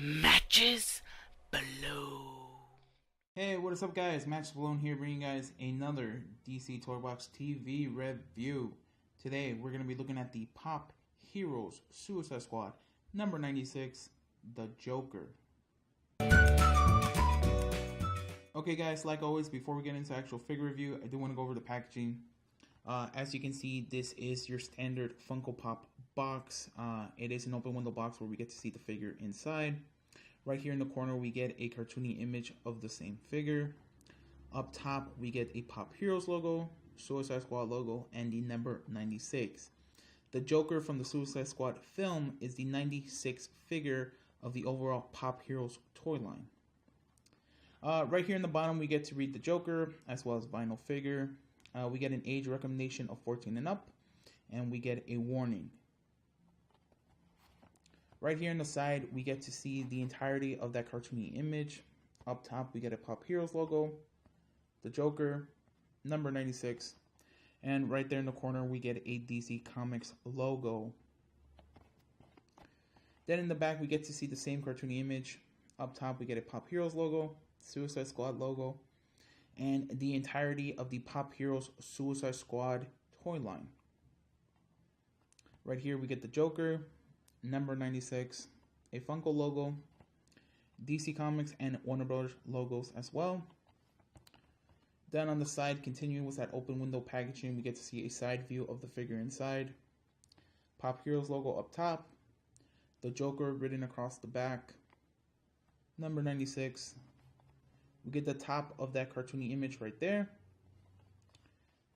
Matches Balone. Hey, what is up guys? Matches Balone here, bringing you guys another DC Toy Box TV review. Today we're going to be looking at the Pop Heroes Suicide Squad number 96, The Joker. Okay guys, like always, before we get into actual figure review, I do want to go over the packaging. As you can see, this is your standard Funko Pop box. It is an open window box where we get to see the figure inside. Right here in the corner, we get a cartoony image of the same figure. Up top, we get a Pop Heroes logo, Suicide Squad logo, and the number 96. The Joker from the Suicide Squad film is the 96th figure of the overall Pop Heroes toy line. Right here in the bottom, we get to read the Joker, as well as vinyl figure. We get an age recommendation of 14 and up, and we get a warning. Right here on the side, we get to see the entirety of that cartoony image. Up top, we get a Pop Heroes logo, the Joker, number 96, and right there in the corner, we get a DC Comics logo. Then in the back, we get to see the same cartoony image. Up top, we get a Pop Heroes logo, Suicide Squad logo, and the entirety of the Pop Heroes Suicide Squad toy line. Right here, we get the Joker, number 96, a Funko logo, DC Comics and Warner Bros. Logos as well. Then on the side, continuing with that open window packaging, we get to see a side view of the figure inside. Pop Heroes logo up top, the Joker written across the back, number 96. We get the top of that cartoony image right there.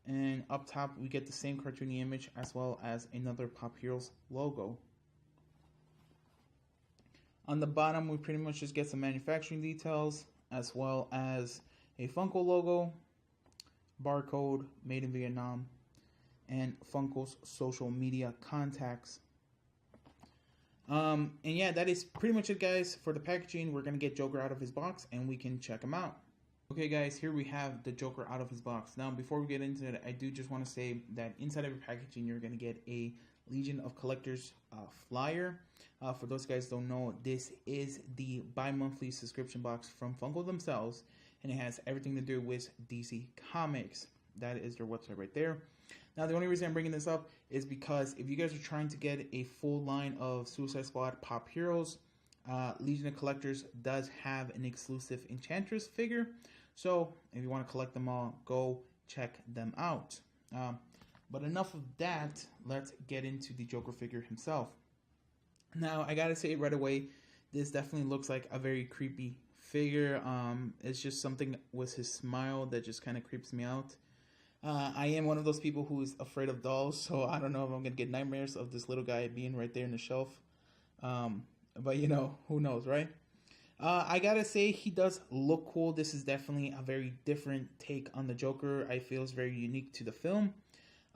And up top, we get the same cartoony image as well as another Pop Heroes logo. On the bottom, we pretty much just get some manufacturing details as well as a Funko logo, barcode, made in Vietnam, and Funko's social media contacts. And yeah, that is pretty much it, guys, for the packaging. We're going to get Joker out of his box and we can check him out. Okay, guys, here we have the Joker out of his box. Now, before we get into it, I do just want to say that inside of your packaging, you're going to get a Legion of Collectors flyer. For those guys who don't know, this is the bi-monthly subscription box from Funko themselves, and it has everything to do with DC Comics. That is their website right there. Now, the only reason I'm bringing this up is because if you guys are trying to get a full line of Suicide Squad Pop Heroes, Legion of Collectors does have an exclusive Enchantress figure. So, if you want to collect them all, go check them out. But enough of that, let's get into the Joker figure himself. Now, I gotta say right away, this definitely looks like a very creepy figure. It's just something with his smile that just kind of creeps me out. I am one of those people who is afraid of dolls, so I don't know if I'm going to get nightmares of this little guy being right there in the shelf. But, you know, who knows, right? I got to say, he does look cool. This is definitely a very different take on the Joker. I feel it's very unique to the film.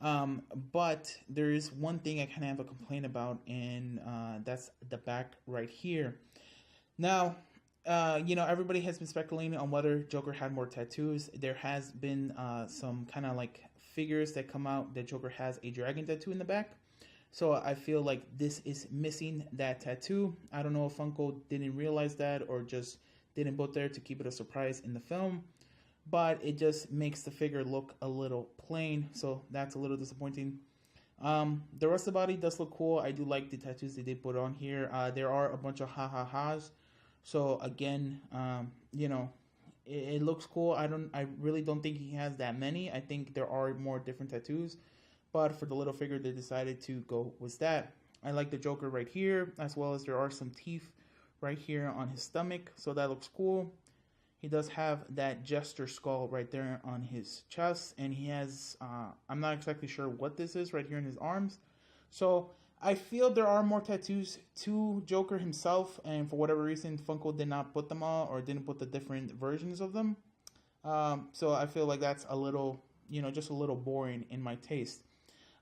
But there is one thing I kind of have a complaint about, and that's the back right here. Now, you know, everybody has been speculating on whether Joker had more tattoos. There has been some kind of like figures that come out that Joker has a dragon tattoo in the back. So I feel like this is missing that tattoo. I don't know if Funko didn't realize that or just didn't put there to keep it a surprise in the film. But it just makes the figure look a little plain. So that's a little disappointing. The rest of the body does look cool. I do like the tattoos they did put on here. There are a bunch of ha-ha-has. So again, you know, it looks cool. I really don't think he has that many. I think there are more different tattoos, but for the little figure, they decided to go with that. I like the Joker right here, as well as there are some teeth right here on his stomach, so that looks cool. He does have that jester skull right there on his chest, and he has, I'm not exactly sure what this is right here in his arms. So I feel there are more tattoos to Joker himself, and for whatever reason, Funko did not put them all or didn't put the different versions of them. So I feel like that's a little, you know, just a little boring in my taste.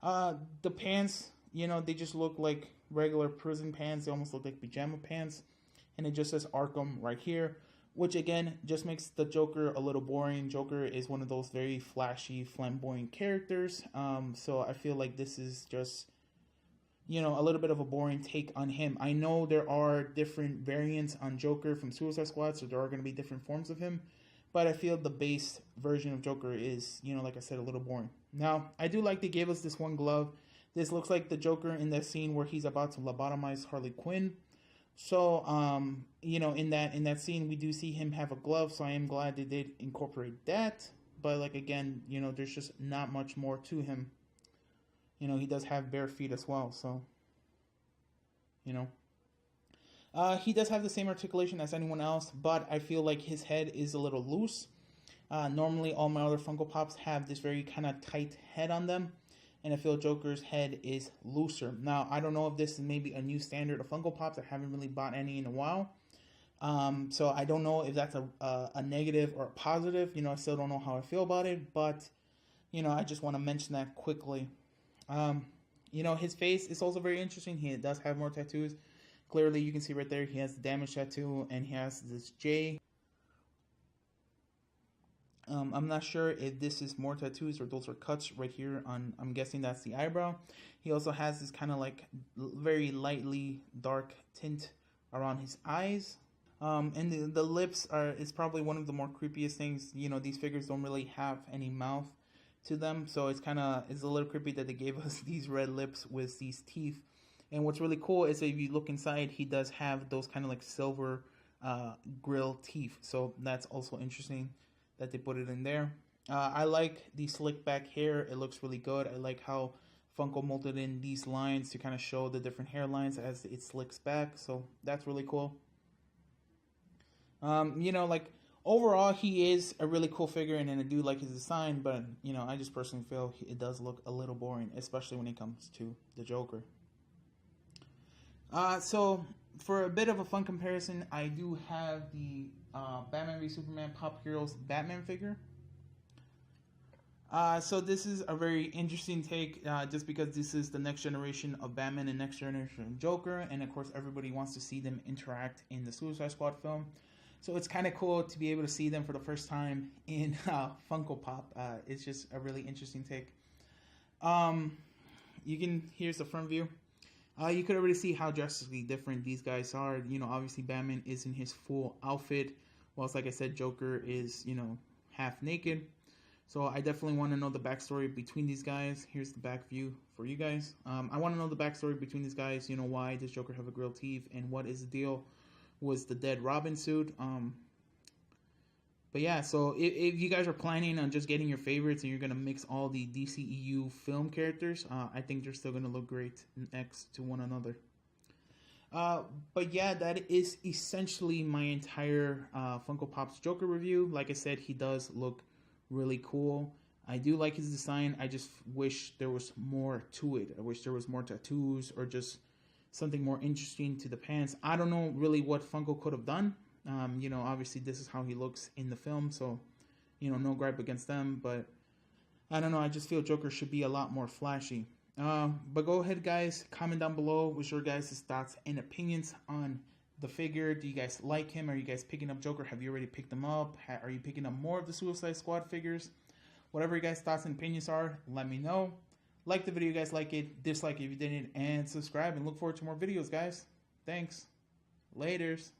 The pants, you know, they just look like regular prison pants. They almost look like pajama pants, and it just says Arkham right here, which again just makes the Joker a little boring. Joker is one of those very flashy, flamboyant characters. So I feel like this is just a little bit of a boring take on him. I know there are different variants on Joker from Suicide Squad, so there are going to be different forms of him. But I feel the base version of Joker is, like I said, a little boring. Now, I do like they gave us this one glove. This looks like the Joker in that scene where he's about to lobotomize Harley Quinn. So, in that scene, we do see him have a glove. So I am glad they did incorporate that. But like again, there's just not much more to him. He does have bare feet as well. So, he does have the same articulation as anyone else, but I feel like his head is a little loose. Normally, all my other Funko Pops have this very kind of tight head on them, and I feel Joker's head is looser. Now, I don't know if this is maybe a new standard of Funko Pops. I haven't really bought any in a while. So I don't know if that's a negative or a positive. I still don't know how I feel about it, but, I just want to mention that quickly. His face is also very interesting. He does have more tattoos. Clearly, you can see right there, he has the damage tattoo, and he has this J. I'm not sure if this is more tattoos or those are cuts right here on, I'm guessing that's the eyebrow. He also has this kind of like very lightly dark tint around his eyes. And the lips is probably one of the more creepiest things. These figures don't really have any mouth to them, so it's a little creepy that they gave us these red lips with these teeth. And what's really cool is that if you look inside, he does have those kind of like silver grill teeth. So that's also interesting that they put it in there. I like the slick back hair. It looks really good. I like how Funko molded in these lines to kind of show the different hairlines as it slicks back. So that's really cool. Overall, he is a really cool figure, and I do like his design, but, I just personally feel it does look a little boring, especially when it comes to the Joker. So, for a bit of a fun comparison, I do have the Batman v Superman Pop Heroes Batman figure. So this is a very interesting take, just because this is the next generation of Batman and next generation of Joker, and of course everybody wants to see them interact in the Suicide Squad film. So it's kind of cool to be able to see them for the first time in Funko Pop. It's just a really interesting take. Here's the front view. You could already see how drastically different these guys are. Obviously Batman is in his full outfit, whilst like I said, Joker is, half naked. So I definitely want to know the backstory between these guys. Here's the back view for you guys. I want to know the backstory between these guys. Why does Joker have a grilled teeth, and what is the deal with the dead Robin suit? But yeah, so if you guys are planning on just getting your favorites and you're going to mix all the DCEU film characters, I think they're still going to look great next to one another. But yeah, that is essentially my entire Funko Pop's Joker review. Like I said, he does look really cool. I do like his design. I just wish there was more to it. I wish there was more tattoos or just something more interesting to the pants. I don't know really what Funko could have done. Obviously this is how he looks in the film, so, no gripe against them, but I don't know, I just feel Joker should be a lot more flashy. But go ahead, guys, comment down below with your guys' thoughts and opinions on the figure. Do you guys like him? Are you guys picking up Joker? Have you already picked him up? Are you picking up more of the Suicide Squad figures? Whatever your guys' thoughts and opinions are, let me know. Like the video, you guys like it, dislike it if you didn't, and subscribe, and look forward to more videos, guys. Thanks. Laters.